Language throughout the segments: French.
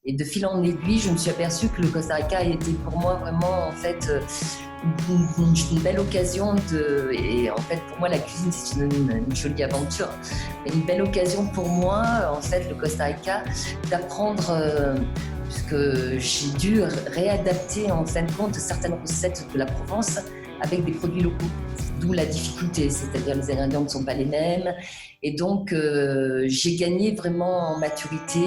Et de fil en aiguille, je me suis aperçue que le Costa Rica a été pour moi vraiment en fait une belle occasion et en fait pour moi la cuisine c'est une jolie aventure, mais une belle occasion pour moi en fait le Costa Rica d'apprendre puisque j'ai dû réadapter en fin de compte certaines recettes de la Provence avec des produits locaux, d'où la difficulté, c'est-à-dire les ingrédients ne sont pas les mêmes et donc j'ai gagné vraiment en maturité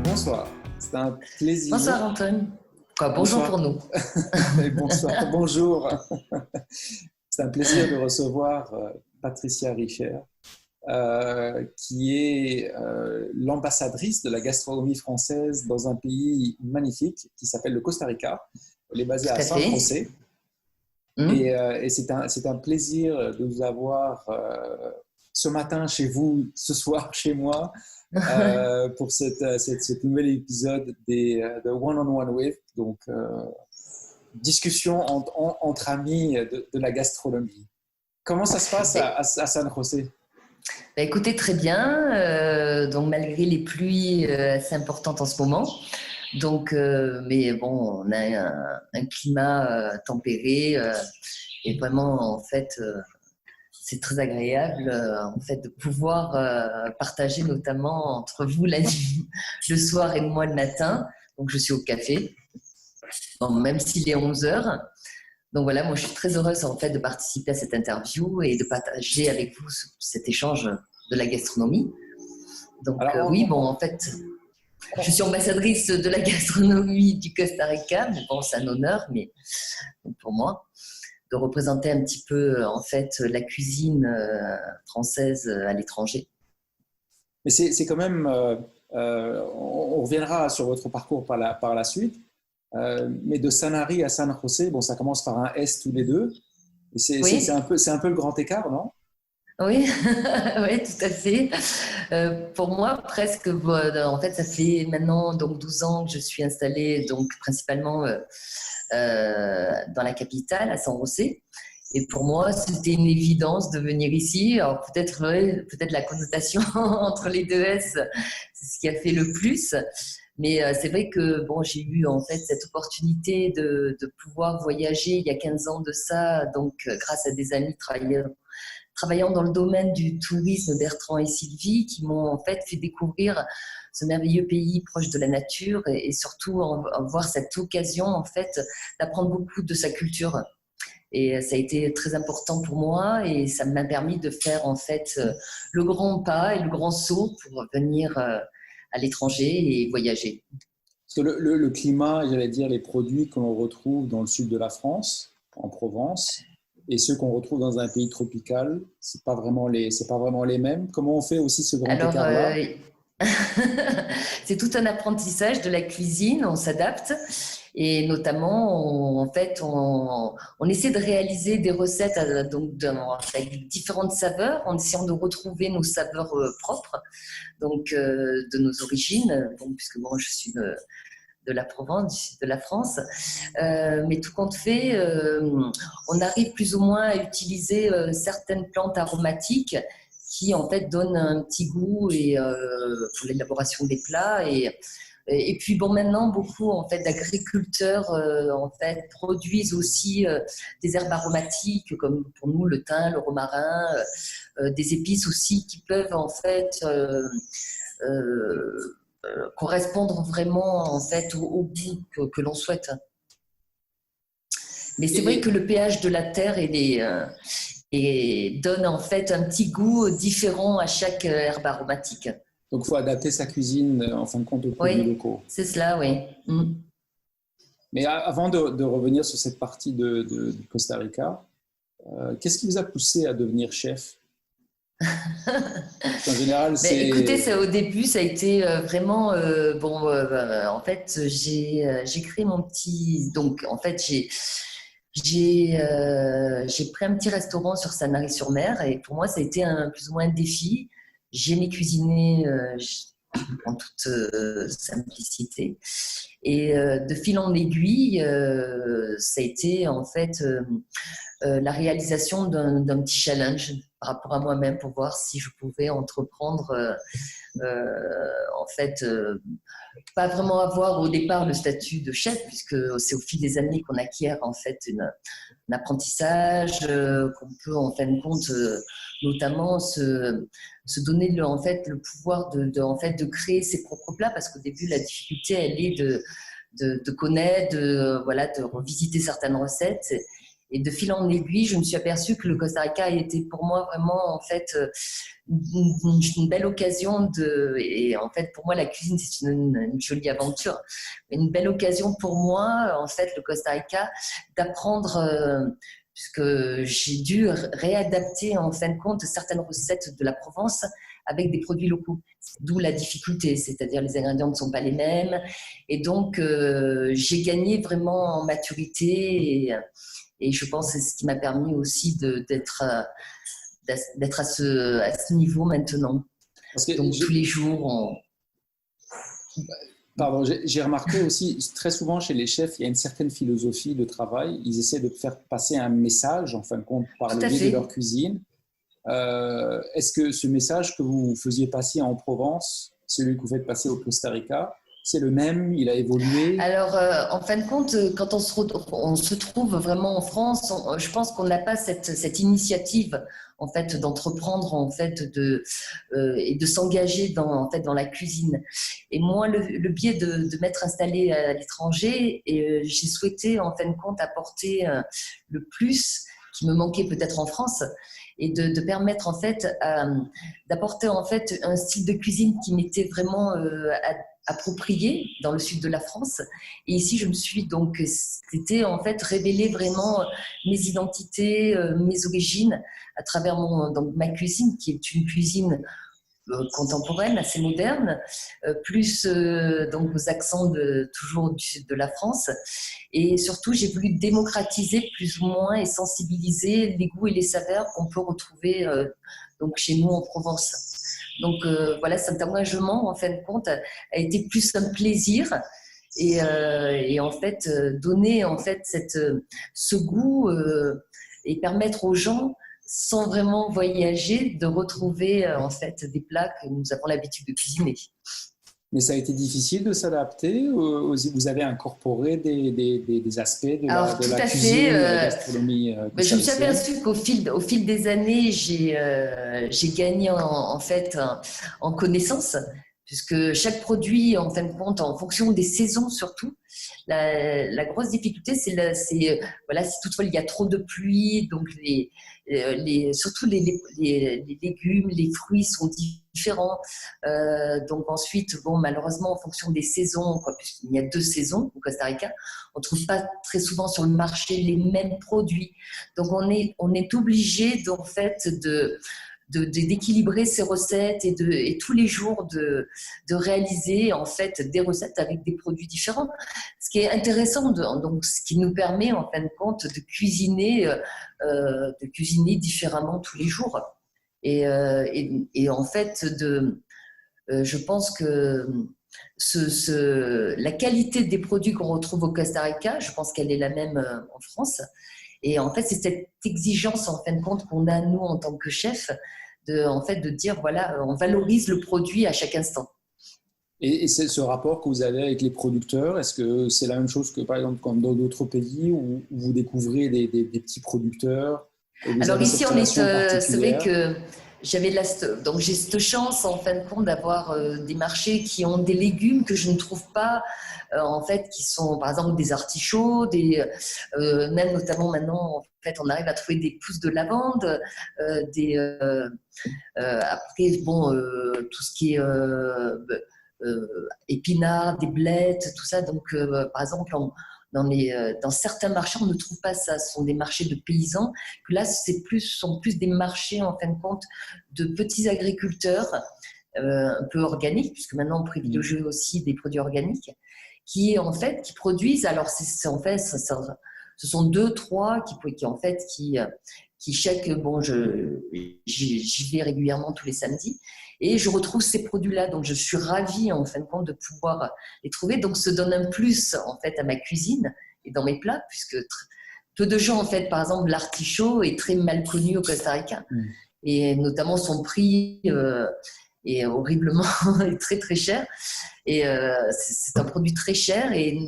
Bonsoir, c'est un plaisir. Bonsoir Antoine. Quoi, bonjour Bonsoir. pour nous. Bonsoir, bonjour. C'est un plaisir de recevoir Patricia Richer, qui est l'ambassadrice de la gastronomie française dans un pays magnifique qui s'appelle le Costa Rica. Elle est basée à San José. Et c'est un plaisir de vous avoir ce matin chez vous, ce soir chez moi, pour cet nouvel épisode de One on One With, donc discussion entre amis de la gastronomie. Comment ça se passe à San José? Bah, écoutez, très bien. Donc malgré les pluies assez importantes en ce moment, donc mais bon, on a un climat tempéré et vraiment en fait. C'est très agréable en fait de pouvoir partager notamment entre vous la nuit, le soir et moi le matin. Donc je suis au café, bon, même s'il est 11h. Donc voilà, moi je suis très heureuse en fait de participer à cette interview et de partager avec vous cet échange de la gastronomie. Donc oui, bon en fait, je suis ambassadrice de la gastronomie du Costa Rica, mais bon c'est un honneur, mais pour moi de représenter un petit peu en fait la cuisine française à l'étranger. Mais c'est quand même, on reviendra sur votre parcours par la suite, mais de Sanary à San José, bon, ça commence par un S tous les deux, et c'est un peu le grand écart, non? Oui, oui, tout à fait. Pour moi, presque, en fait, ça fait maintenant donc 12 ans que je suis installée donc principalement dans la capitale, à San José. Et pour moi, c'était une évidence de venir ici. Alors peut-être la connotation entre les deux S, c'est ce qui a fait le plus. Mais c'est vrai que bon, j'ai eu en fait cette opportunité de pouvoir voyager il y a 15 ans de ça, donc grâce à des amis travaillant dans le domaine du tourisme, Bertrand et Sylvie, qui m'ont en fait fait découvrir ce merveilleux pays proche de la nature et surtout avoir cette occasion en fait d'apprendre beaucoup de sa culture. Et ça a été très important pour moi et ça m'a permis de faire en fait le grand pas et le grand saut pour venir à l'étranger et voyager. Parce que le climat, j'allais dire les produits que l'on retrouve dans le sud de la France, en Provence, et ceux qu'on retrouve dans un pays tropical, c'est pas vraiment les mêmes. Comment on fait aussi ce grand écart-là? C'est tout un apprentissage de la cuisine, on s'adapte et notamment on essaie de réaliser des recettes avec différentes saveurs en essayant de retrouver nos saveurs propres, donc de nos origines, puisque moi je suis de la Provence, de la France. Mais tout compte fait, on arrive plus ou moins à utiliser certaines plantes aromatiques qui en fait donnent un petit goût et pour l'élaboration des plats et puis bon maintenant beaucoup en fait d'agriculteurs en fait produisent aussi des herbes aromatiques comme pour nous le thym, le romarin, des épices aussi qui peuvent en fait correspondre vraiment en fait au goût que l'on souhaite. Mais c'est vrai que le pH de la terre et donne en fait un petit goût différent à chaque herbe aromatique. Donc il faut adapter sa cuisine en fin de compte aux produits locaux. C'est cela, oui. Mais avant de revenir sur cette partie du Costa Rica, qu'est-ce qui vous a poussé à devenir chef? En général, c'est... Écoutez, au début, ça a été vraiment... en fait, j'ai créé mon petit... Donc, en fait, J'ai pris un petit restaurant sur Sanary-sur-Mer et pour moi, ça a été plus ou moins un défi. J'aimais cuisiner en toute simplicité. Et de fil en aiguille, ça a été en fait la réalisation d'un petit challenge par rapport à moi-même pour voir si je pouvais entreprendre en fait pas vraiment avoir au départ le statut de chef, puisque c'est au fil des années qu'on acquiert en fait un apprentissage, qu'on peut en fin de compte notamment se donner en fait le pouvoir en fait, de créer ses propres plats, parce qu'au début la difficulté elle est de connaître, voilà, de revisiter certaines recettes. Et de fil en aiguille, je me suis aperçue que le Costa Rica était pour moi vraiment en fait une belle occasion et en fait pour moi la cuisine c'est une jolie aventure, une belle occasion pour moi en fait le Costa Rica d'apprendre puisque j'ai dû réadapter en fin de compte certaines recettes de la Provence avec des produits locaux, d'où la difficulté, c'est-à-dire les ingrédients ne sont pas les mêmes et donc j'ai gagné vraiment en maturité et je pense que c'est ce qui m'a permis aussi d'être à ce niveau maintenant. Parce que donc tous les jours, Pardon, j'ai remarqué aussi, très souvent chez les chefs, il y a une certaine philosophie de travail. Ils essaient de faire passer un message, en fin de compte, par le biais de leur cuisine. Est-ce que ce message que vous faisiez passer en Provence, celui que vous faites passer au Costa Rica, c'est le même? Il a évolué? Alors, en fin de compte, quand on se trouve vraiment en France, je pense qu'on n'a pas cette initiative en fait d'entreprendre en fait et de s'engager en fait dans la cuisine. Et moi, le biais de m'être installée à l'étranger, j'ai souhaité en fin de compte apporter le plus qui me manquait peut-être en France et de permettre en fait d'apporter en fait un style de cuisine qui m'était vraiment approprié dans le sud de la France. Et ici, je me suis donc, c'était en fait révéler vraiment mes identités, mes origines à travers donc, ma cuisine, qui est une cuisine contemporaine, assez moderne, plus donc aux accents toujours du sud de la France. Et surtout, j'ai voulu démocratiser plus ou moins et sensibiliser les goûts et les saveurs qu'on peut retrouver donc chez nous en Provence. Donc voilà, cet engagement, en fin de compte, a été plus un plaisir et en fait donner en fait ce goût et permettre aux gens, sans vraiment voyager, de retrouver en fait des plats que nous avons l'habitude de cuisiner. Mais ça a été difficile de s'adapter? Vous avez incorporé des aspects de la cuisine, de la gastronomie je me suis aperçue qu'au fil des années, j'ai gagné en fait en connaissance, puisque chaque produit, en fin de compte, en fonction des saisons surtout, la grosse difficulté, c'est voilà, si toutefois il y a trop de pluie, donc surtout les légumes, les fruits sont différents. Donc ensuite, bon, malheureusement, en fonction des saisons, puisqu'il y a 2 saisons au Costa Rica, on ne trouve pas très souvent sur le marché les mêmes produits. Donc on est obligé en fait d'équilibrer ces recettes et tous les jours de réaliser en fait des recettes avec des produits différents. Ce qui est intéressant, donc ce qui nous permet en fin de compte de cuisiner différemment tous les jours. Et en fait, je pense que la qualité des produits qu'on retrouve au Costa Rica, je pense qu'elle est la même en France. Et en fait, c'est cette exigence, en fin de compte, qu'on a, nous, en tant que chef, de dire, voilà, on valorise le produit à chaque instant. Et c'est ce rapport que vous avez avec les producteurs, est-ce que c'est la même chose que, par exemple, comme dans d'autres pays où vous découvrez des petits producteurs? Alors ici, c'est vrai que donc j'ai cette chance, en fin de compte, d'avoir des marchés qui ont des légumes que je ne trouve pas, en fait, qui sont, par exemple, des artichauts, même notamment maintenant, en fait, on arrive à trouver des pousses de lavande, après, bon, tout ce qui est épinards, des blettes, tout ça. Donc, par exemple, dans certains marchés, on ne trouve pas ça. Ce sont des marchés de paysans. Que là, sont plus des marchés, en fin de compte, de petits agriculteurs, un peu organiques, puisque maintenant, on privilégie aussi des produits organiques, qui produisent. Alors, en fait, Ce sont 2, 3 qui chaque, bon, j'y vais régulièrement tous les samedis et je retrouve ces produits-là. Donc, je suis ravie, en fin de compte, de pouvoir les trouver. Donc, ça donne un plus, en fait, à ma cuisine et dans mes plats, puisque peu de gens, en fait, par exemple, l'artichaut est très mal connu au Costa Rica. Et notamment, son prix est horriblement est très, très cher. Et c'est un produit très cher et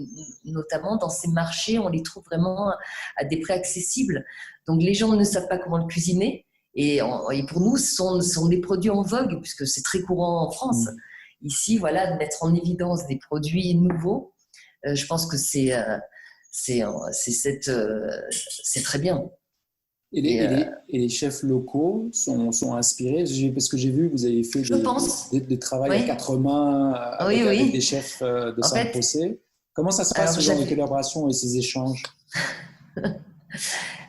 notamment dans ces marchés, on les trouve vraiment à des prix accessibles. Donc les gens ne savent pas comment le cuisiner et pour nous, ce sont des produits en vogue puisque c'est très courant en France. Ici, voilà, de mettre en évidence des produits nouveaux, je pense que c'est très bien. Et les chefs locaux sont inspirés, parce que j'ai vu que vous avez fait des travail à quatre mains avec des chefs de San José. Comment ça se passe, ce genre de collaboration et ces échanges?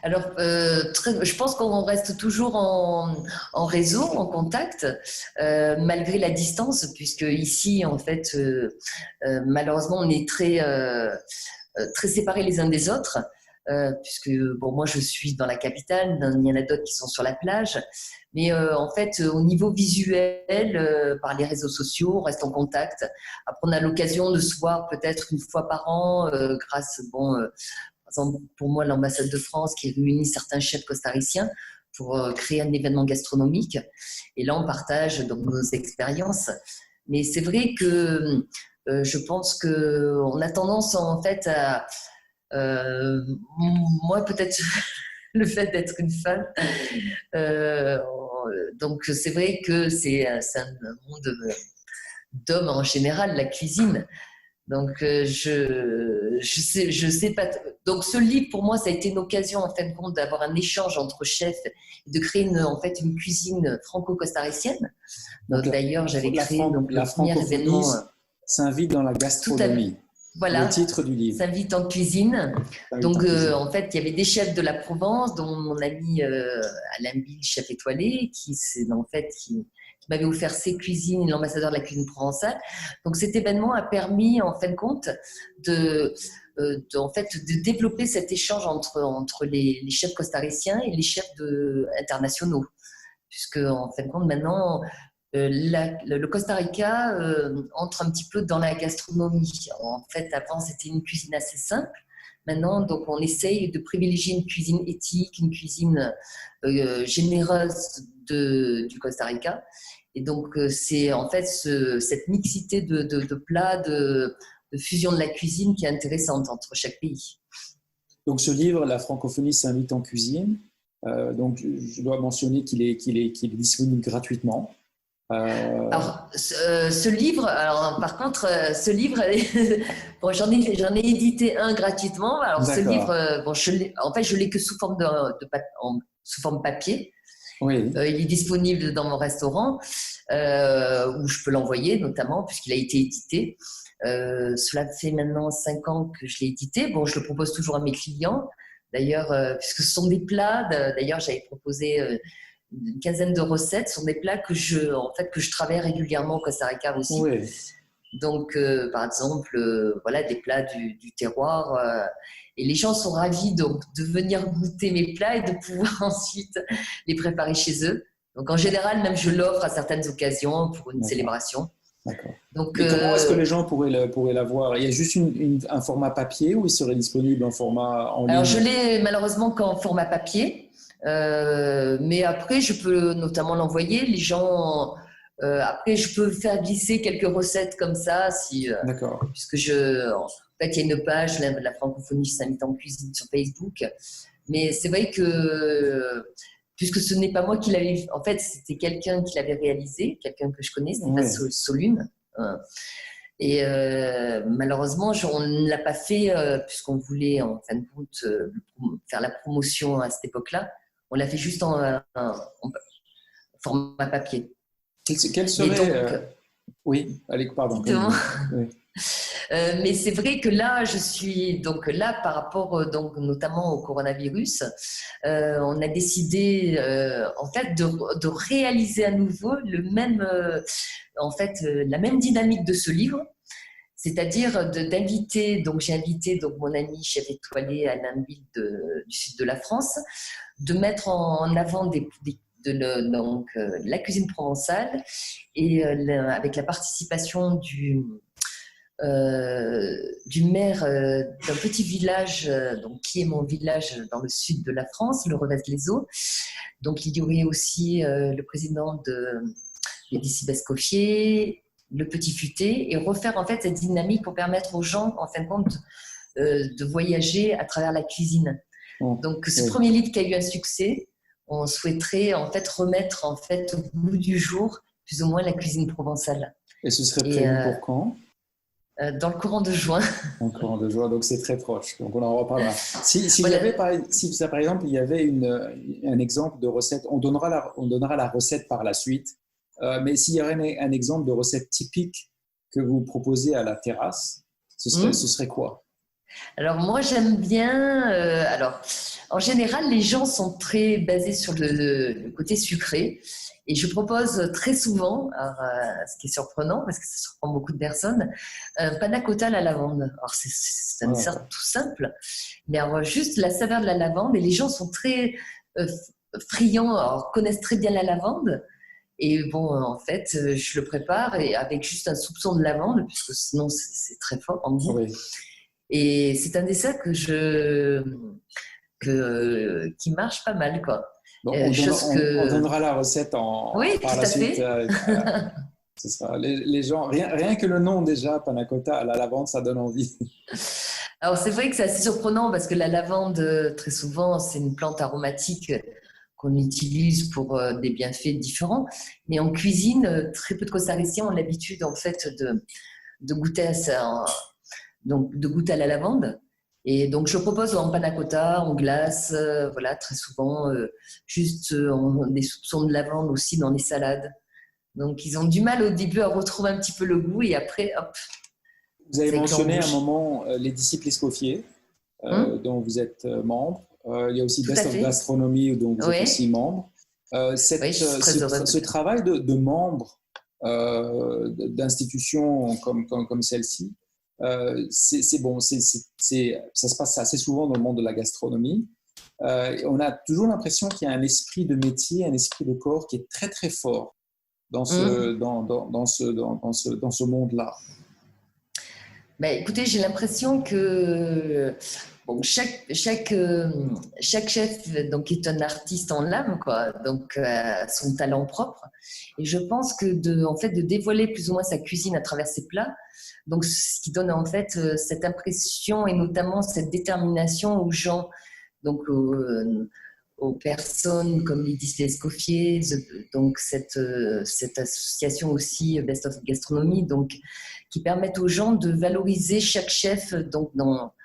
Alors, je pense qu'on reste toujours en réseau, en contact, malgré la distance, puisque ici, en fait, malheureusement, on est très séparés les uns des autres. Puisque bon, moi je suis dans la capitale, il y en a d'autres qui sont sur la plage, mais en fait au niveau visuel, par les réseaux sociaux, on reste en contact. Après on a l'occasion de se voir peut-être une fois par an grâce, par exemple pour moi l'ambassade de France qui réunit certains chefs costariciens pour créer un événement gastronomique, et là on partage donc nos expériences. Mais c'est vrai que je pense qu'on a tendance en fait à moi peut-être le fait d'être une femme, donc c'est vrai que c'est un monde d'hommes en général, la cuisine. Donc je sais pas. Donc ce livre pour moi ça a été une occasion en fin de compte d'avoir un échange entre chefs et de créer une cuisine franco-costaricienne. D'ailleurs j'avais créé la francophonie s'invite dans la gastronomie. Voilà, le titre du livre. S'invite en cuisine. Donc, en fait, il y avait des chefs de la Provence, dont mon ami Alain Bill, chef étoilé, qui m'avait offert ses cuisines, l'ambassadeur de la cuisine provençale. Donc, cet événement a permis, en fin de compte, de développer cet échange entre les chefs costariciens et les chefs internationaux. Puisque, en fin de compte, maintenant, le Costa Rica entre un petit peu dans la gastronomie. En fait, avant, c'était une cuisine assez simple. Maintenant, donc, on essaye de privilégier une cuisine éthique, une cuisine généreuse du Costa Rica. Et donc, c'est en fait cette mixité de plats, de fusion de la cuisine qui est intéressante entre chaque pays. Donc, ce livre, La francophonie s'invite en cuisine. Donc, je dois mentionner qu'il est disponible gratuitement. Alors, ce livre, par contre, ce livre, bon, j'en ai édité un gratuitement. Alors, ce livre, en fait, je l'ai que sous forme sous forme papier. Oui. Il est disponible dans mon restaurant, où je peux l'envoyer, notamment, puisqu'il a été édité. Cela fait maintenant 5 ans que je l'ai édité. Bon, je le propose toujours à mes clients. D'ailleurs, puisque ce sont des plats, d'ailleurs, j'avais proposé une quinzaine de recettes, sont des plats que je travaille régulièrement au Costa Rica aussi. Oui. Donc, par exemple, voilà, des plats du terroir. Et les gens sont ravis donc, de venir goûter mes plats et de pouvoir ensuite les préparer chez eux. Donc, en général, même je l'offre à certaines occasions pour une célébration. D'accord. Donc, comment est-ce que les gens pourraient la voir? Il y a juste un format papier ou il serait disponible en format en ligne? Alors, je l'ai malheureusement qu'en format papier. Mais après, je peux notamment l'envoyer. Les gens, après, je peux faire glisser quelques recettes comme ça, D'accord. Puisque en fait, il y a une page, la francophonie s'invite en cuisine sur Facebook. Mais c'est vrai que, puisque ce n'est pas moi qui l'avais, en fait, c'était quelqu'un qui l'avait réalisé, quelqu'un que je connais, c'était Solune. Et malheureusement, on ne l'a pas fait puisqu'on voulait, en fin de compte, faire la promotion à cette époque-là. On l'a fait juste en format papier. Quel serait... Donc, oui, allez, pardon. Oui. Mais c'est vrai que là, je suis donc là par rapport donc notamment au coronavirus, on a décidé en fait de réaliser à nouveau la même dynamique de ce livre. C'est-à-dire d'inviter, donc j'ai invité donc, mon ami chef étoilé Alain Ville du sud de la France, de mettre en avant la cuisine provençale et avec la participation du maire d'un petit village, donc, qui est mon village dans le sud de la France, le Revaz-les-Eaux. Donc il y aurait aussi le président de Médicis-Escoffier, le Petit Futé, et refaire en fait cette dynamique pour permettre aux gens, en fin de compte, de voyager à travers la cuisine. Donc ce premier livre qui a eu un succès, on souhaiterait en fait remettre en fait au bout du jour plus ou moins la cuisine provençale. Et ce serait prévu pour quand? Dans le courant de juin. Dans le courant de juin, donc c'est très proche. Donc on en reparlera. Si voilà. par exemple, il y avait un exemple de recette, on donnera la recette par la suite, mais s'il y avait un exemple de recette typique que vous proposez à la terrasse, ce serait quoi? Alors moi j'aime bien, en général les gens sont très basés sur le côté sucré et je propose très souvent, ce qui est surprenant parce que ça surprend beaucoup de personnes, un panna cotta à la lavande. Alors c'est un dessert tout simple, mais alors, juste la saveur de la lavande et les gens sont très friands, alors, connaissent très bien la lavande. Et bon, en fait, je le prépare et avec juste un soupçon de lavande, puisque sinon c'est très fort en goût. Oui. Et c'est un dessert qui marche pas mal, quoi. Donc, on donnera la recette par la suite. Ce sera, les gens, rien que le nom déjà, panna cotta à la lavande, ça donne envie. Alors c'est vrai que c'est assez surprenant parce que la lavande, très souvent, c'est une plante aromatique qu'on utilise pour des bienfaits différents. Mais en cuisine, très peu de costariciens ont l'habitude en fait de goûter à ça. Donc, de goûter à la lavande. Et donc, je propose en panna cotta, en glace, voilà, très souvent, juste des soupçons de lavande aussi dans les salades. Donc, ils ont du mal au début à retrouver un petit peu le goût et après, hop. Vous avez mentionné à un moment les disciples Escoffier, dont vous êtes membre. Il y a aussi Best of Gastronomy, dont vous êtes aussi membre. Ce travail de membre d'institutions comme celle-ci, c'est bon, ça se passe assez souvent dans le monde de la gastronomie. On a toujours l'impression qu'il y a un esprit de métier, un esprit de corps qui est très très fort dans ce monde-là. Ben, écoutez, j'ai l'impression que chaque chef donc, est un artiste en l'âme, quoi, donc son talent propre. Et je pense que de dévoiler plus ou moins sa cuisine à travers ses plats, donc ce qui donne en fait cette impression et notamment cette détermination aux gens, donc aux personnes comme Lydie Escoffier, donc cette association aussi Best of Gastronomy, donc qui permettent aux gens de valoriser chaque chef donc dans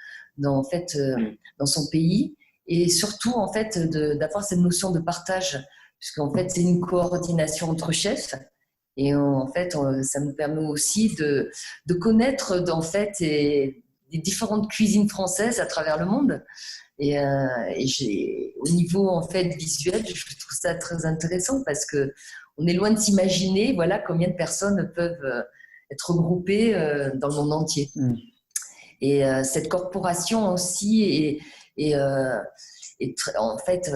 son pays et surtout en fait d'avoir cette notion de partage, puisqu'en fait c'est une coordination entre chefs et en fait ça nous permet aussi de connaître en fait les différentes cuisines françaises à travers le monde. Et au niveau en fait visuel, je trouve ça très intéressant parce que on est loin de s'imaginer, voilà, combien de personnes peuvent être regroupées dans le monde entier. Et cette corporation aussi en fait,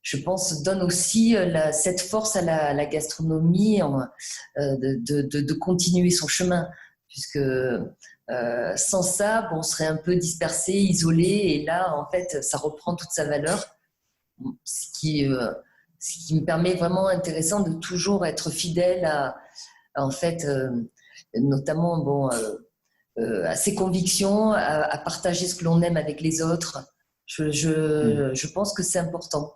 je pense, donne aussi cette force à la gastronomie de continuer son chemin, puisque sans ça, on serait un peu dispersé, isolé, et là, en fait, ça reprend toute sa valeur, ce qui me permet vraiment intéressant de toujours être fidèle en fait, notamment, à ses convictions, à partager ce que l'on aime avec les autres. Je pense que c'est important.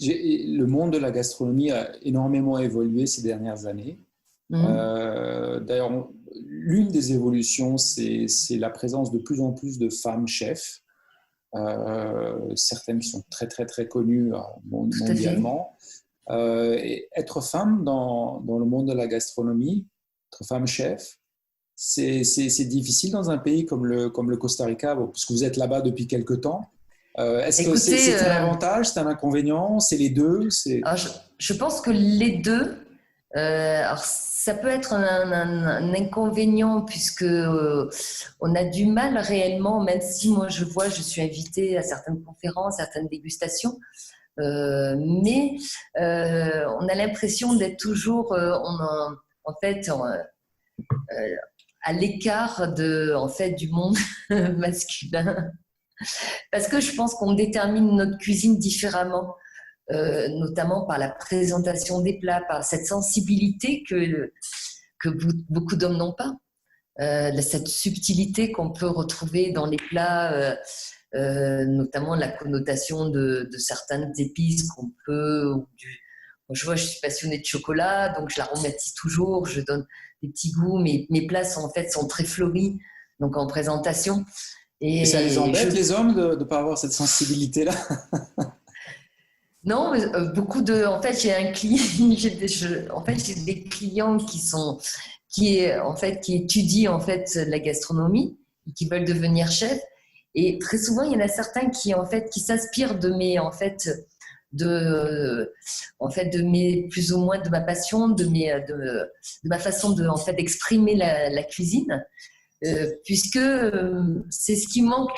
Le monde de la gastronomie a énormément évolué ces dernières années. D'ailleurs, l'une des évolutions, c'est la présence de plus en plus de femmes chefs, certaines qui sont très très très connues mondialement. Et être femme dans le monde de la gastronomie, être femme chef, c'est difficile dans un pays comme le Costa Rica, parce que vous êtes là-bas depuis quelque temps. Est-ce que c'est un avantage, c'est un inconvénient, c'est les deux? Je pense que les deux. Alors, ça peut être un inconvénient puisque on a du mal réellement, même si moi je suis invitée à certaines conférences, certaines dégustations, mais on a l'impression d'être toujours en fait à l'écart en fait, du monde masculin. Parce que je pense qu'on détermine notre cuisine différemment. Notamment par la présentation des plats, par cette sensibilité que beaucoup d'hommes n'ont pas, cette subtilité qu'on peut retrouver dans les plats, notamment la connotation de certaines épices qu'on peut. Je vois, je suis passionnée de chocolat, donc je l'aromatise toujours, je donne des petits goûts. Mes plats sont très fleuris, donc en présentation. Et ça les embête, les hommes, de ne pas avoir cette sensibilité-là? Non, mais en fait, j'ai un client, j'ai des clients qui étudient en fait la gastronomie et qui veulent devenir chefs. Et très souvent, il y en a certains qui s'inspirent plus ou moins de ma passion, de ma façon d'exprimer la cuisine. Puisque c'est ce qui manque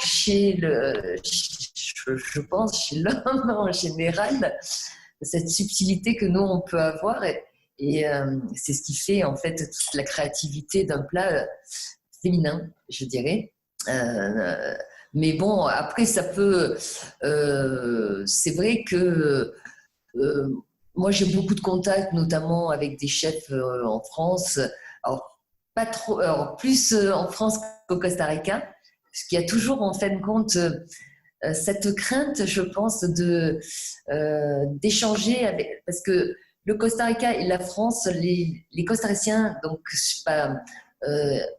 je pense, chez l'homme en général, cette subtilité que nous, on peut avoir. Et c'est ce qui fait, en fait, toute la créativité d'un plat féminin, je dirais. Mais bon, après, ça peut... c'est vrai que moi, j'ai beaucoup de contacts, notamment avec des chefs en France. Alors, pas trop, alors plus en France qu'au Costa Rica, parce qu'il y a toujours en fin de compte cette crainte, je pense, d'échanger parce que le Costa Rica et la France, les costariciens, donc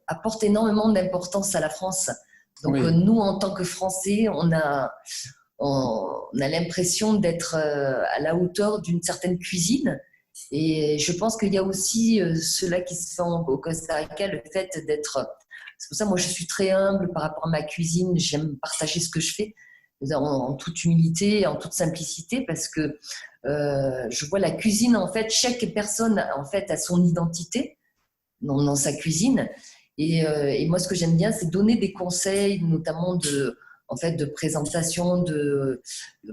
apportent énormément d'importance à la France. Donc Oui. nous, en tant que Français, on a l'impression d'être à la hauteur d'une certaine cuisine. Et je pense qu'il y a aussi cela qui se fait au Costa Rica, le fait d'être... C'est pour ça, moi, je suis très humble par rapport à ma cuisine. J'aime partager ce que je fais en toute humilité, en toute simplicité, parce que je vois la cuisine, en fait, chaque personne, en fait, a son identité dans sa cuisine. Et moi, ce que j'aime bien, c'est donner des conseils, notamment de présentation, de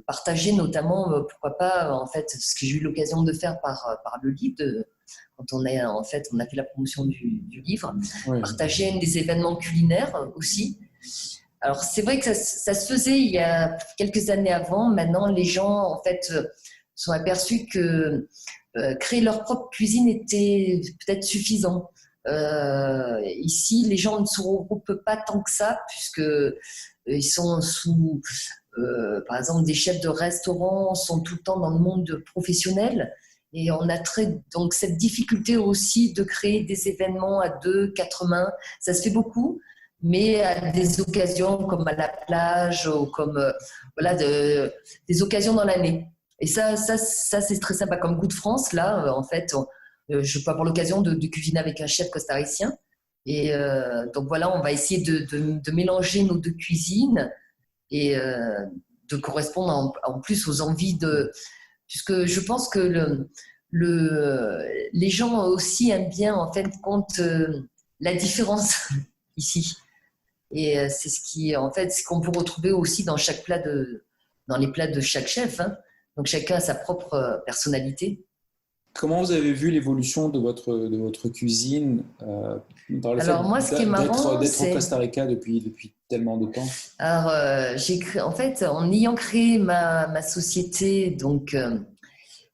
partager notamment, pourquoi pas, en fait, ce que j'ai eu l'occasion de faire par le livre, quand on a fait la promotion du livre, oui. Partager des événements culinaires aussi. Alors, c'est vrai que ça se faisait il y a quelques années avant. Maintenant, les gens, en fait, sont aperçus que créer leur propre cuisine était peut-être suffisant. Ici, les gens ne se regroupent pas tant que ça, puisque ils sont sous, par exemple, des chefs de restaurants sont tout le temps dans le monde professionnel, et on a donc cette difficulté aussi de créer des événements à 2, 4 mains. Ça se fait beaucoup, mais à des occasions comme à la plage ou comme des occasions dans l'année. Et ça c'est très sympa. Comme Goût de France, là, en fait, je peux avoir l'occasion de cuisiner avec un chef costaricien. Et donc voilà, on va essayer de mélanger nos deux cuisines et de correspondre en plus aux envies puisque je pense que les gens aussi aiment bien, en fin de compte, la différence ici. Et c'est ce qu'on peut retrouver aussi dans dans les plats de chaque chef, hein. Donc chacun a sa propre personnalité. Comment vous avez vu l'évolution de votre cuisine dans le Alors moi, ce qui est marrant, d'être au Costa Rica depuis tellement de temps? Alors, en ayant créé ma société, donc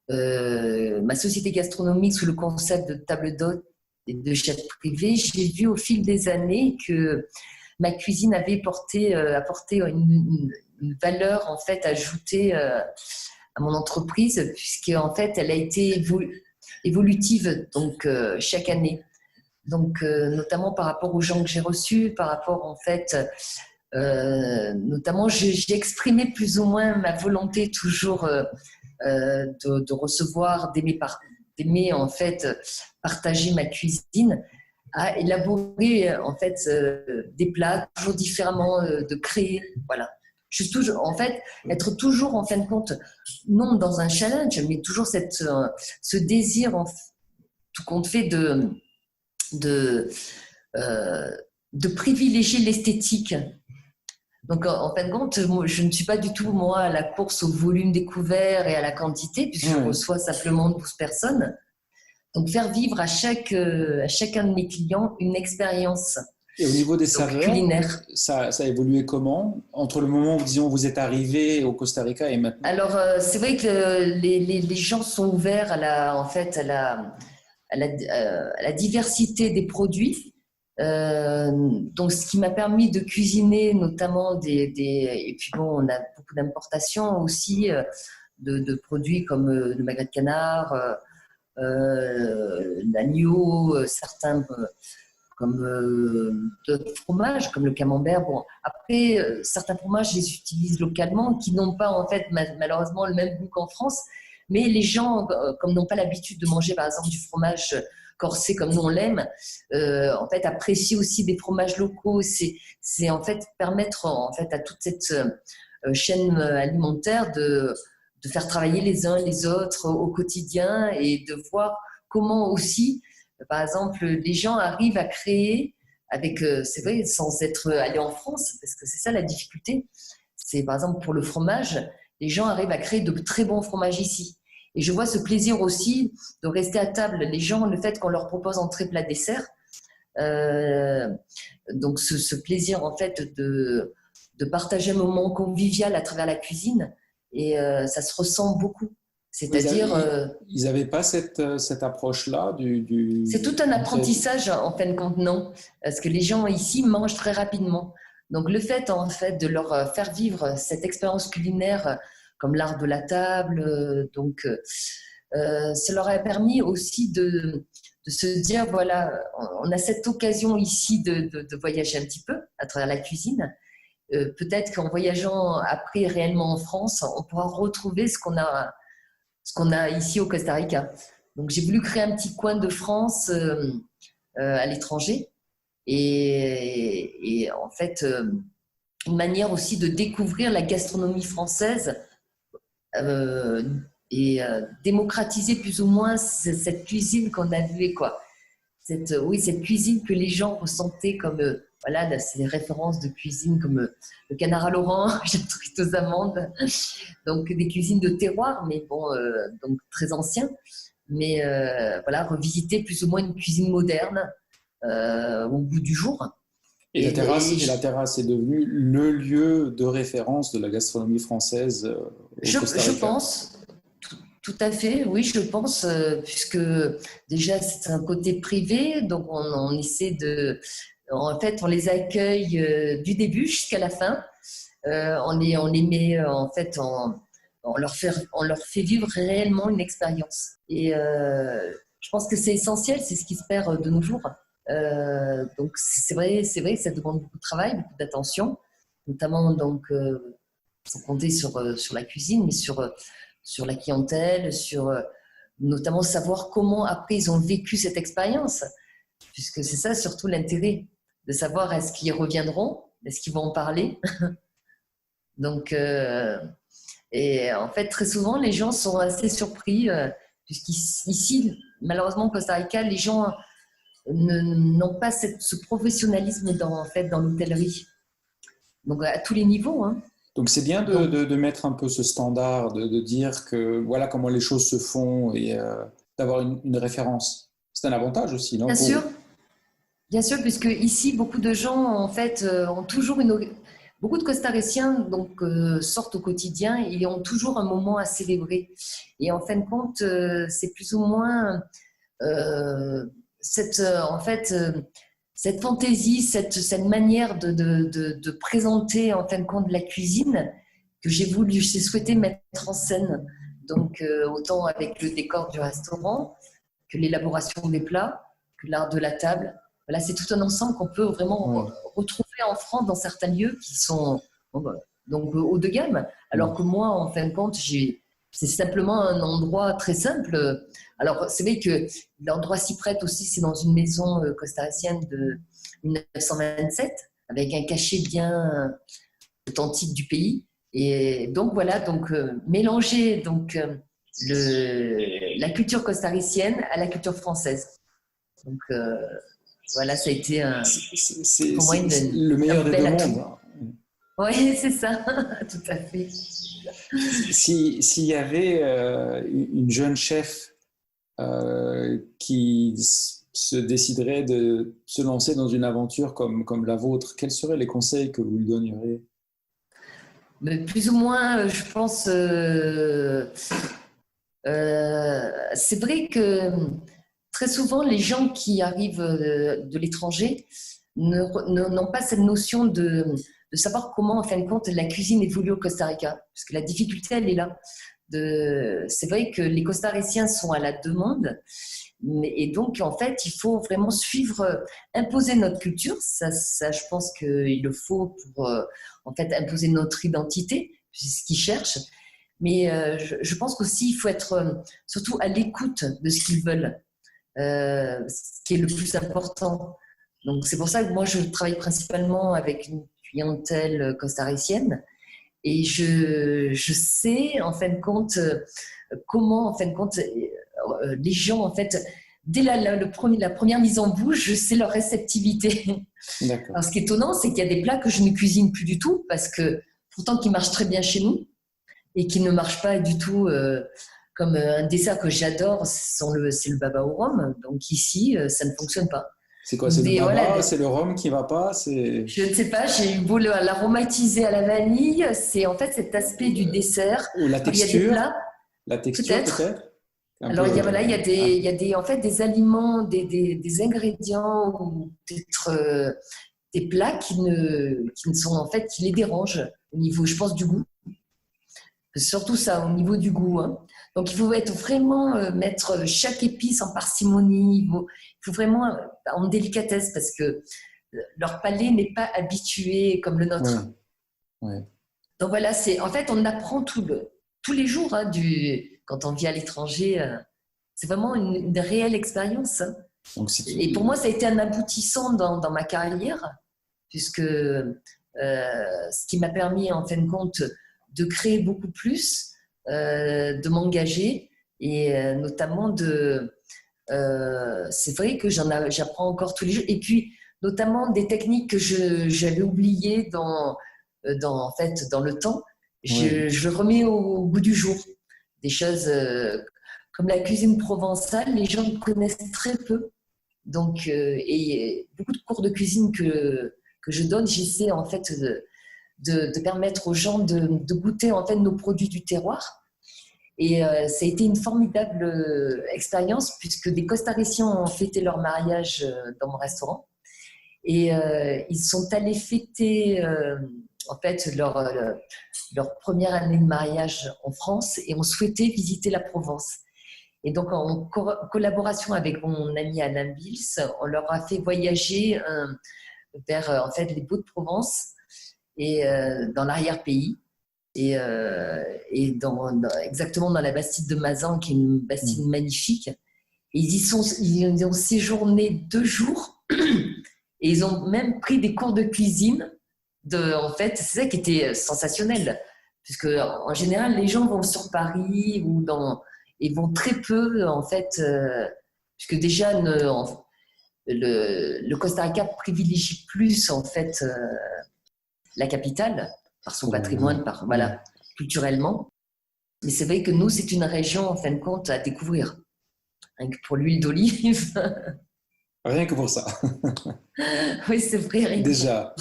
ma société gastronomique sous le concept de table d'hôte et de chef privé, j'ai vu au fil des années que ma cuisine avait apporté une valeur en fait ajoutée à mon entreprise, puisqu'en fait elle a été évolutive donc chaque année. Donc notamment par rapport aux gens que j'ai reçus, par rapport en fait notamment j'ai exprimé plus ou moins ma volonté toujours de recevoir, d'aimer en fait partager ma cuisine, à élaborer en fait des plats toujours différemment, de créer, voilà. Je suis toujours, en fait, être toujours en fin de compte, non dans un challenge, mais toujours ce désir tout compte fait de, de privilégier l'esthétique. Donc, en fin de compte, je ne suis pas du tout, moi, à la course au volume découvert et à la quantité, puisque je reçois simplement 12 personnes. Donc, faire vivre à chacun de mes clients une expérience Et au niveau des saveurs, culinaire. ça a évolué comment entre le moment où, disons, vous êtes arrivé au Costa Rica et maintenant? Alors, c'est vrai que les gens sont ouverts en fait, à la diversité des produits. Donc, ce qui m'a permis de cuisiner notamment et puis bon, on a beaucoup d'importations aussi de produits comme le magret de canard, l'agneau, certains comme d'autres fromages, comme le camembert. Bon, après, certains fromages, je les utilise localement, qui n'ont pas en fait malheureusement le même goût qu'en France. Mais les gens, comme n'ont pas l'habitude de manger par exemple du fromage corsé comme nous on l'aime, en fait apprécier aussi des fromages locaux, c'est en fait permettre en fait à toute cette chaîne alimentaire de faire travailler les uns les autres au quotidien et de voir comment aussi, par exemple, les gens arrivent à créer avec, c'est vrai, sans être allés en France, parce que c'est ça la difficulté. C'est par exemple pour le fromage, les gens arrivent à créer de très bons fromages ici. Et je vois ce plaisir aussi de rester à table. Les gens, le fait qu'on leur propose entrée, plat, dessert, donc ce plaisir en fait de partager un moment convivial à travers la cuisine, et ça se ressent beaucoup. C'est-à-dire, ils n'avaient pas cette approche-là c'est tout un apprentissage en fin de compte, non, parce que les gens ici mangent très rapidement. Donc le fait en fait de leur faire vivre cette expérience culinaire comme l'art de la table, donc ça leur a permis aussi de se dire voilà, on a cette occasion ici de voyager un petit peu à travers la cuisine. Peut-être qu'en voyageant après réellement en France, on pourra retrouver ce qu'on a ici au Costa Rica. Donc j'ai voulu créer un petit coin de France à l'étranger et en fait une manière aussi de découvrir la gastronomie française euh, et démocratiser plus ou moins cette cuisine qu'on avait quoi. Cette cuisine que les gens ressentaient comme voilà, c'est des références de cuisine comme le canard à l'orange, la truite aux amandes, donc des cuisines de terroir, mais bon, donc très anciens, mais voilà, revisiter plus ou moins une cuisine moderne au goût du jour. Et la terrasse est devenue le lieu de référence de la gastronomie française au Costa Rica. Je pense. Tout à fait, oui, je pense, puisque déjà c'est un côté privé, donc on essaie en fait, on les accueille du début jusqu'à la fin. On les met en fait, on leur fait vivre réellement une expérience. Et je pense que c'est essentiel, c'est ce qui se perd de nos jours. Donc c'est vrai que ça demande beaucoup de travail, beaucoup d'attention, notamment donc sans compter sur la cuisine, mais sur la clientèle, sur notamment savoir comment après ils ont vécu cette expérience, puisque c'est ça surtout l'intérêt, de savoir est-ce qu'ils reviendront, est-ce qu'ils vont en parler. Donc, et en fait, très souvent, les gens sont assez surpris, puisqu'ici, malheureusement, au Costa Rica, les gens n'ont pas ce professionnalisme en fait, dans l'hôtellerie. Donc, à tous les niveaux, hein. Donc c'est bien de mettre un peu ce standard, de dire que voilà comment les choses se font et d'avoir une référence. C'est un avantage aussi, non? Bien sûr, puisque ici beaucoup de gens en fait ont toujours beaucoup de Costariciens donc sortent au quotidien et ont toujours un moment à célébrer. Et en fin de compte, c'est plus ou moins en fait. Cette fantaisie, cette manière de présenter en fin de compte la cuisine que j'ai souhaité mettre en scène. Donc autant avec le décor du restaurant que l'élaboration des plats, que l'art de la table. Voilà, c'est tout un ensemble qu'on peut vraiment retrouver en France dans certains lieux qui sont donc haut de gamme. Alors que moi, en fin de compte, c'est simplement un endroit très simple. Alors, c'est vrai que l'endroit s'y prête aussi, c'est dans une maison costaricienne de 1927, avec un cachet bien authentique du pays. Et donc, voilà, donc mélanger donc, la culture costaricienne à la culture française. Donc voilà, ça a été pour moi le meilleur des deux mondes. Oui, c'est ça, tout à fait. S'il y avait une jeune chef qui se déciderait de se lancer dans une aventure comme la vôtre, quels seraient les conseils que vous lui donneriez? Mais plus ou moins, je pense, c'est vrai que très souvent, les gens qui arrivent de l'étranger n'ont pas cette notion de savoir comment, en fin de compte, la cuisine évolue au Costa Rica. Parce que la difficulté, elle est là. C'est vrai que les Costariciens sont à la demande. Et donc, en fait, il faut vraiment suivre, imposer notre culture. Ça je pense qu'il le faut pour, en fait, imposer notre identité, c'est ce qu'ils cherchent. Mais je pense qu'aussi, il faut être surtout à l'écoute de ce qu'ils veulent, ce qui est le plus important. Donc, c'est pour ça que moi, je travaille principalement avec une clientèle costaricienne. Et je sais, en fin de compte, comment, en fin de compte, les gens, en fait, dès la première mise en bouche, je sais leur réceptivité. Alors, ce qui est étonnant, c'est qu'il y a des plats que je ne cuisine plus du tout, parce que pourtant, qui marchent très bien chez nous, et qui ne marchent pas du tout comme un dessert que j'adore, c'est le baba au rhum. Donc ici, ça ne fonctionne pas. C'est quoi? C'est le baba, voilà, c'est le rhum qui ne va pas? Je ne sais pas, j'ai eu beau l'aromatiser à la vanille. C'est en fait cet aspect du dessert. Ou la texture? Il y a des plats, la texture peut-être? Alors, il y a des, en fait, des aliments, des ingrédients ou peut-être des plats qui ne sont, en fait, qui les dérangent au niveau, je pense, du goût. Surtout ça, au niveau du goût. Hein. Donc, il faut vraiment mettre chaque épice en parcimonie. Il faut vraiment en délicatesse parce que leur palais n'est pas habitué comme le nôtre. Ouais. Donc, voilà, en fait, on apprend tous les jours hein, quand on vit à l'étranger. C'est vraiment une réelle expérience. Hein. Et pour moi, ça a été un aboutissant dans ma carrière puisque ce qui m'a permis, en fin de compte, de créer beaucoup plus, de m'engager et notamment c'est vrai que j'apprends encore tous les jours et puis notamment des techniques que j'avais oubliées en fait, dans le temps, je remets au goût du jour. Des choses comme la cuisine provençale, les gens connaissent très peu. Donc, et beaucoup de cours de cuisine que je donne, j'essaie en fait de permettre aux gens de goûter en fait nos produits du terroir. Et ça a été une formidable expérience puisque des Costariciens ont fêté leur mariage dans mon restaurant. Et ils sont allés fêter en fait leur première année de mariage en France et ont souhaité visiter la Provence. Et donc, en collaboration avec mon ami Alain Bils, on leur a fait voyager vers en fait les Baux-de-Provence et dans l'arrière-pays et exactement dans la Bastide de Mazan qui est une bastide magnifique. Et ils ont séjourné 2 jours et ils ont même pris des cours de cuisine. En fait, c'est ça qui était sensationnel puisque en général les gens vont sur Paris ou et vont très peu en fait puisque déjà le Costa Rica privilégie plus en fait la capitale par son patrimoine, culturellement. Mais c'est vrai que nous, c'est une région, en fin de compte, à découvrir. Rien que pour l'huile d'olive. Rien que pour ça. Oui, c'est vrai. Rien déjà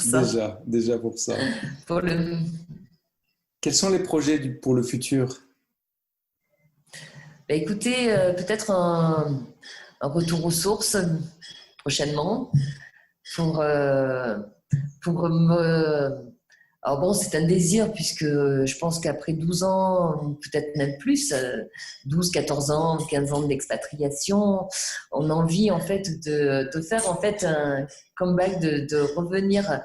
pour ça. Quels sont les projets pour le futur? Écoutez, peut-être un retour aux sources prochainement pour Alors bon, c'est un désir puisque je pense qu'après 12 ans, peut-être même plus, 12, 14 ans, 15 ans d'expatriation, on a envie en fait de faire en fait un comeback, de revenir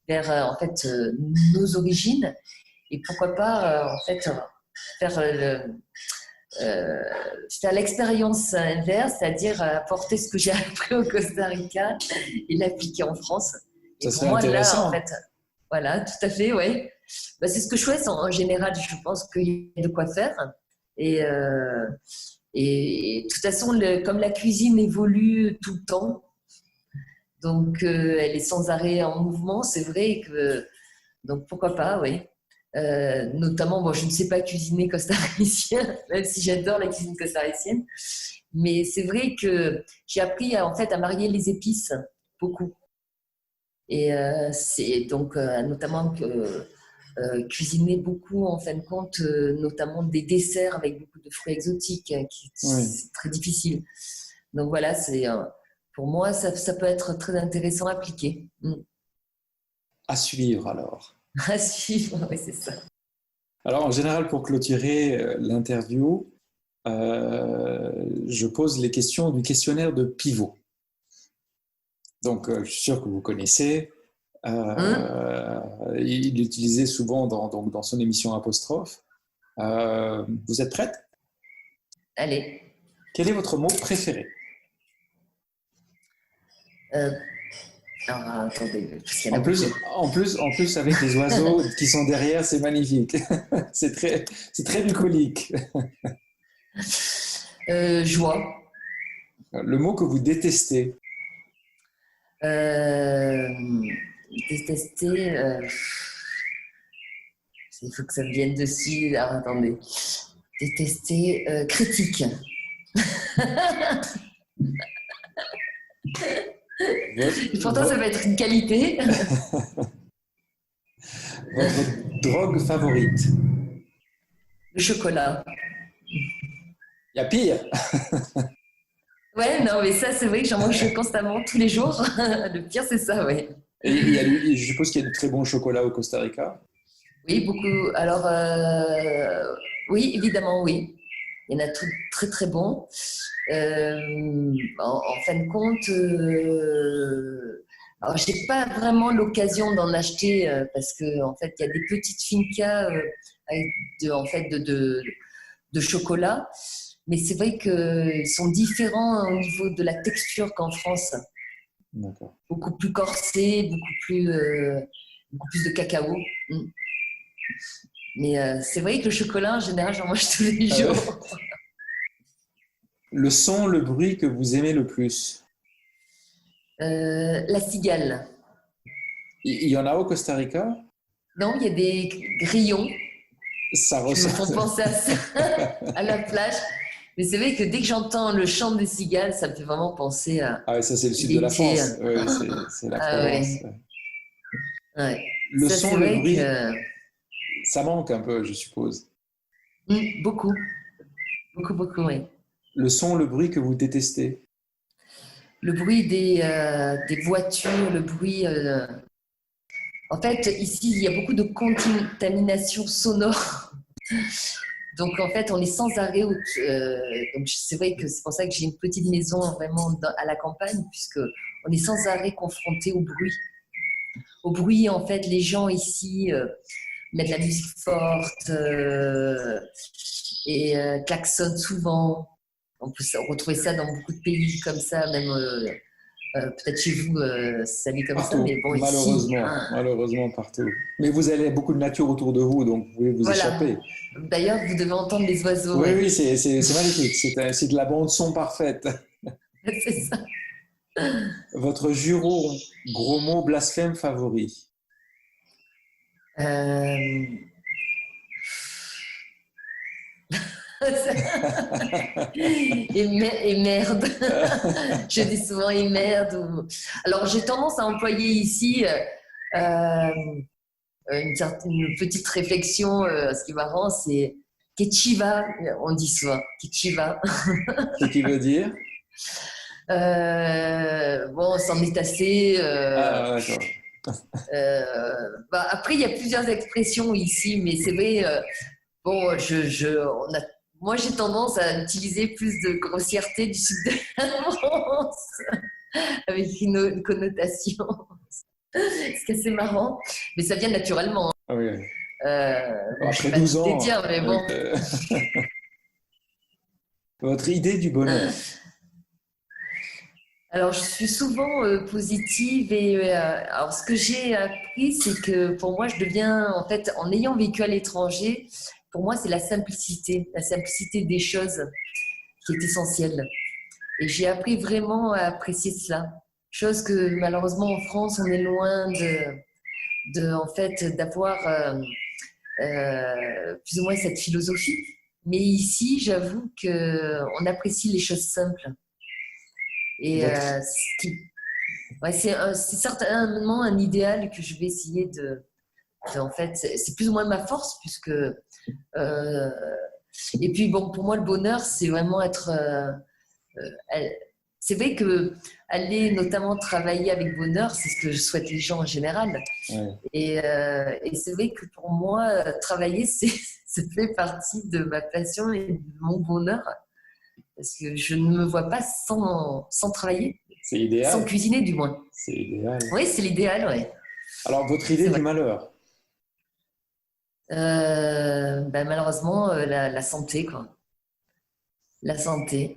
vers en fait nos origines et pourquoi pas en fait faire l'expérience inverse, c'est-à-dire apporter ce que j'ai appris au Costa Rica et l'appliquer en France. Ça serait intéressant. Là, en fait, voilà, tout à fait, oui. C'est ce que je souhaite en général. Je pense qu'il y a de quoi faire. Et de toute façon, comme la cuisine évolue tout le temps, donc elle est sans arrêt en mouvement, c'est vrai que donc pourquoi pas, oui. Notamment, bon, je ne sais pas cuisiner costaricien, même si j'adore la cuisine costaricienne, mais c'est vrai que j'ai appris en fait à marier les épices beaucoup. Et c'est donc notamment cuisiner beaucoup en fin de compte, notamment des desserts avec beaucoup de fruits exotiques, c'est très difficile. Donc voilà, pour moi, ça peut être très intéressant à appliquer. À suivre alors. À suivre, oui, c'est ça. Alors en général, pour clôturer l'interview, je pose les questions du questionnaire de pivot. Donc je suis sûr que vous connaissez. Il l'utilisait souvent dans son émission Apostrophe. Vous êtes prête? Allez. Quel est votre mot préféré? Alors, attendez, en plus, avec les oiseaux qui sont derrière, c'est magnifique. c'est très bucolique. Joie. Le mot que vous détestez? Détester. Il faut que ça me vienne dessus. Alors, attendez. Détester. Critique. Pourtant, ça va être une qualité. Votre drogue favorite? Le chocolat. Il y a pire. Ouais, non, mais ça, c'est vrai que j'en mange constamment, tous les jours. Le pire, c'est ça, ouais. Et je suppose qu'il y a de très bons chocolats au Costa Rica? Oui, beaucoup. Alors, oui, évidemment, oui. Il y en a très, très bons. En fin de compte, alors j'ai pas vraiment l'occasion d'en acheter parce que en fait, il y a des petites fincas avec de chocolat, mais c'est vrai qu'ils sont différents au niveau de la texture qu'en France. D'accord. Beaucoup plus corsé, beaucoup plus de cacao. Mais c'est vrai que le chocolat, en général, j'en mange tous les jours. Le son, le bruit que vous aimez le plus? La cigale. Il y en a au Costa Rica? Non, il y a des grillons ça qui me font penser à ça, à la plage. Mais c'est vrai que dès que j'entends le chant des cigales, ça me fait vraiment penser à... Ah oui, ça c'est le sud de la France. Oui, c'est la Provence. Ouais. Le son, le bruit, ça manque un peu, je suppose. Beaucoup. Beaucoup, oui. Le son, le bruit que vous détestez? Le bruit des voitures, le bruit... En fait, ici, il y a beaucoup de contamination sonore. Donc, en fait, on est sans arrêt. Donc, c'est vrai que c'est pour ça que j'ai une petite maison vraiment à la campagne, puisqu'on est sans arrêt confronté au bruit. Au bruit, en fait, les gens ici mettent la musique forte et klaxonnent souvent. On peut retrouver ça dans beaucoup de pays comme ça, même peut-être chez vous, ça l'est comme partout, ça, mais bon, malheureusement partout. Mais vous avez beaucoup de nature autour de vous, donc vous pouvez vous échapper. D'ailleurs, vous devez entendre les oiseaux. Oui, c'est magnifique. C'est de la bande son parfaite. C'est ça. Votre juron, gros mot blasphème favori? Et merde. Je dis souvent et merde. Alors j'ai tendance à employer ici une petite réflexion. Ce qui est marrant, c'est Ketchiva. On dit souvent Ketchiva. Qu'est-ce qui veut dire? Bon, c'en est assez. D'accord. Après, il y a plusieurs expressions ici, mais c'est vrai. Bon, moi, j'ai tendance à utiliser plus de grossièreté du sud de la France, avec une connotation. C'est assez marrant, mais ça vient naturellement. Ah oui. Après 12 ans. Dire, mais bon. Votre idée du bonheur? Alors, je suis souvent positive et ce que j'ai appris, c'est que pour moi, je deviens, en fait, en ayant vécu à l'étranger, pour moi, c'est la simplicité des choses qui est essentielle. Et j'ai appris vraiment à apprécier cela. Chose que malheureusement en France, on est loin en fait, d'avoir plus ou moins cette philosophie. Mais ici, j'avoue qu'on apprécie les choses simples. Et ouais, c'est certainement un idéal que je vais essayer en fait, c'est plus ou moins ma force, puisque. Et puis, bon, pour moi, le bonheur, c'est vraiment être. C'est vrai que aller notamment travailler avec bonheur, c'est ce que je souhaite les gens en général. Ouais. Et c'est vrai que pour moi, travailler, ça fait partie de ma passion et de mon bonheur. Parce que je ne me vois pas sans travailler. C'est idéal. Sans cuisiner, du moins. C'est idéal. Oui, c'est l'idéal, oui. Alors, votre idée du malheur? Malheureusement, la santé, quoi. La santé.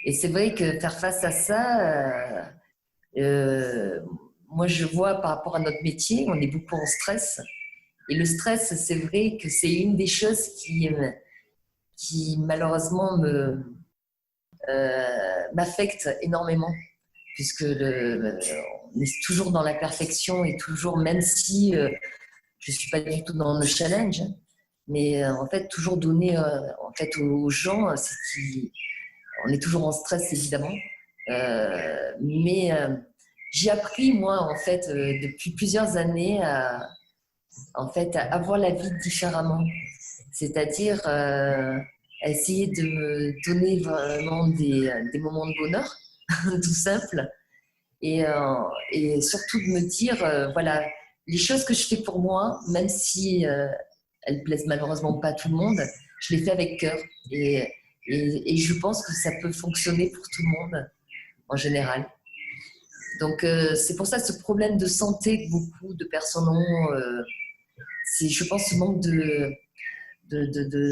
Et c'est vrai que faire face à ça, moi je vois par rapport à notre métier, on est beaucoup en stress. Et le stress, c'est vrai que c'est une des choses qui malheureusement m'affecte énormément. Puisque on est toujours dans la perfection et toujours, même si je ne suis pas du tout dans le challenge, mais en fait, toujours donner en fait, aux gens, on est toujours en stress évidemment, mais j'ai appris moi en fait depuis plusieurs années à voir la vie différemment, c'est-à-dire à essayer de me donner vraiment des moments de bonheur, tout simple, et surtout de me dire voilà, les choses que je fais pour moi, même si elles plaisent malheureusement pas à tout le monde, je les fais avec cœur. Et je pense que ça peut fonctionner pour tout le monde, en général. Donc, c'est pour ça ce problème de santé que beaucoup de personnes ont, c'est, je pense, ce manque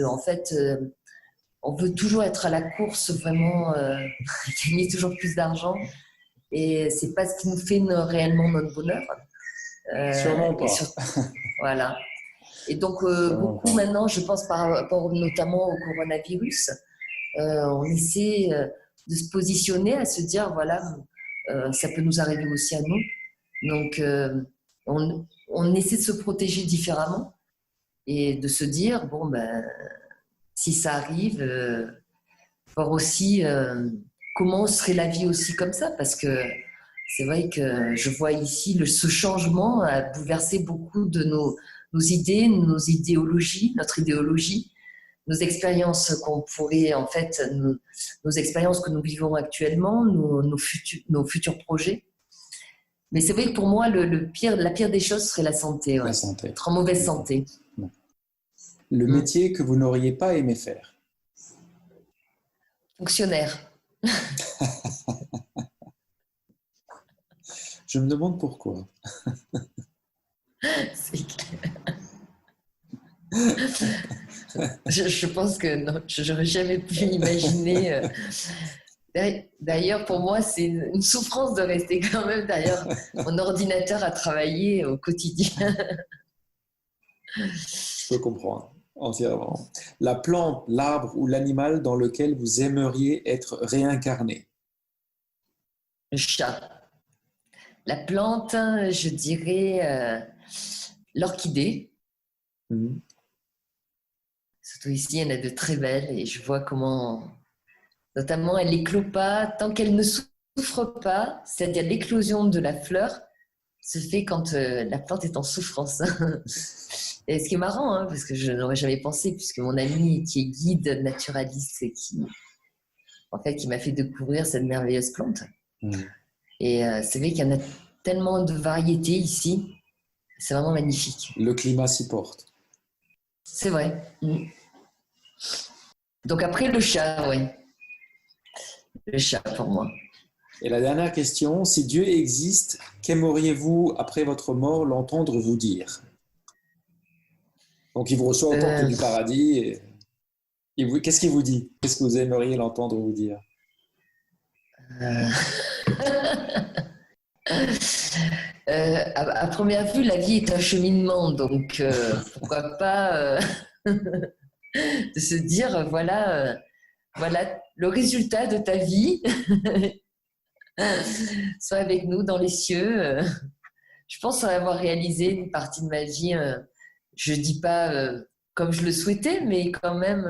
en fait, on veut toujours être à la course, vraiment, gagner toujours plus d'argent. Et c'est pas ce qui nous fait réellement notre bonheur. Sûrement pas. Voilà. Et donc, beaucoup maintenant, je pense par rapport notamment au coronavirus, on essaie de se positionner, à se dire, voilà, ça peut nous arriver aussi à nous. Donc, on essaie de se protéger différemment et de se dire, bon, ben, si ça arrive, voir aussi comment serait la vie aussi comme ça, parce que c'est vrai que je vois ici ce changement a bouleversé beaucoup de nos idées, nos idéologies, notre idéologie, nos expériences qu'on pourrait, en fait, nos expériences que nous vivons actuellement, nos futurs projets. Mais c'est vrai que pour moi, la pire des choses serait la santé. Ouais. La santé. Être en mauvaise santé. Le métier que vous n'auriez pas aimé faire? Fonctionnaire. Je me demande pourquoi. C'est clair. Je pense que non, je n'aurais jamais pu imaginer. D'ailleurs, pour moi, c'est une souffrance de rester quand même derrière mon ordinateur à travailler au quotidien. Je peux comprendre entièrement. La plante, l'arbre ou l'animal dans lequel vous aimeriez être réincarné? Le chat. La plante, je dirais l'orchidée. Surtout ici, il y en a de très belles et je vois comment, notamment, elle n'éclot pas tant qu'elle ne souffre pas, c'est-à-dire l'éclosion de la fleur se fait quand la plante est en souffrance. Et ce qui est marrant, hein, parce que je n'aurais jamais pensé, puisque mon ami qui est guide naturaliste et qui m'a fait découvrir cette merveilleuse plante. Et c'est vrai qu'il y en a tellement de variétés ici, c'est vraiment magnifique. Le climat s'y porte. C'est vrai. Donc après, le chat, oui. Le chat pour moi. Et la dernière question, si Dieu existe, qu'aimeriez-vous après votre mort l'entendre vous dire? Donc il vous reçoit aux portes du paradis. Qu'est-ce qu'il vous dit? Qu'est-ce que vous aimeriez l'entendre vous dire? À première vue, la vie est un cheminement, donc pourquoi pas de se dire, voilà, voilà le résultat de ta vie. Sois avec nous dans les cieux. Je pense avoir réalisé une partie de ma vie. Je dis pas comme je le souhaitais, mais quand même,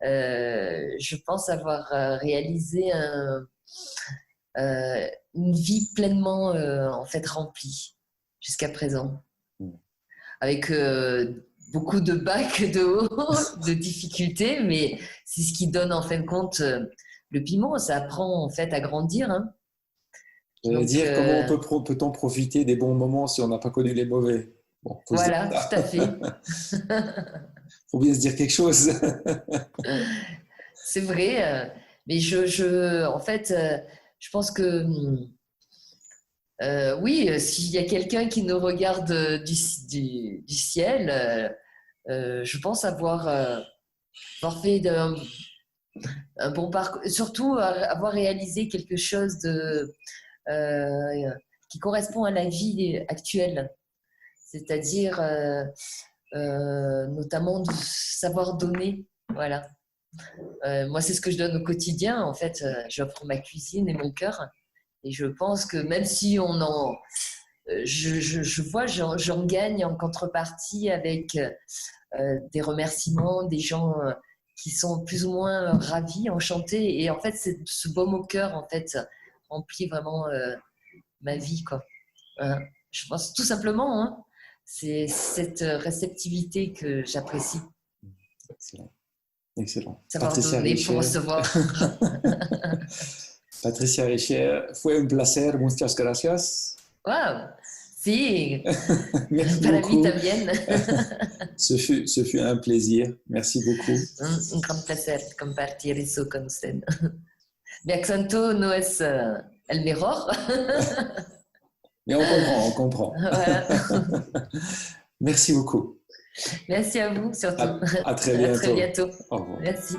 je pense avoir réalisé une vie pleinement en fait remplie jusqu'à présent, avec beaucoup de bas que de hauts, de difficultés, mais c'est ce qui donne en fin de compte le piment. Ça apprend en fait à grandir. Hein. J'allais dire, comment peut-on profiter des bons moments si on n'a pas connu les mauvais? Bon, voilà, tout à fait. Faut bien se dire quelque chose. C'est vrai, mais en fait, je pense que oui, s'il y a quelqu'un qui nous regarde du ciel, je pense avoir fait un bon parcours, surtout avoir réalisé quelque chose qui correspond à la vie actuelle, c'est-à-dire notamment de savoir donner, voilà. Moi, c'est ce que je donne au quotidien. En fait, j'offre ma cuisine et mon cœur. Et je pense que même si je vois, j'en gagne en contrepartie avec des remerciements, des gens qui sont plus ou moins ravis, enchantés. Et en fait, c'est ce baume au cœur, en fait, remplit vraiment ma vie, quoi. Je pense tout simplement, hein, c'est cette réceptivité que j'apprécie. Excellent. Excellent. Savoir Patricia donner Richer. pour recevoir. Patricia Richer, fue un placer. Muchas gracias. Wow, si. Merci Para beaucoup. mí también. Ce fut un plaisir. Merci beaucoup. Un gran placer compartir eso con usted. Mi acento no es el mejor. Mais on comprend. Voilà. Merci beaucoup. Merci à vous, surtout. À très bientôt. À très bientôt. Au revoir. Merci.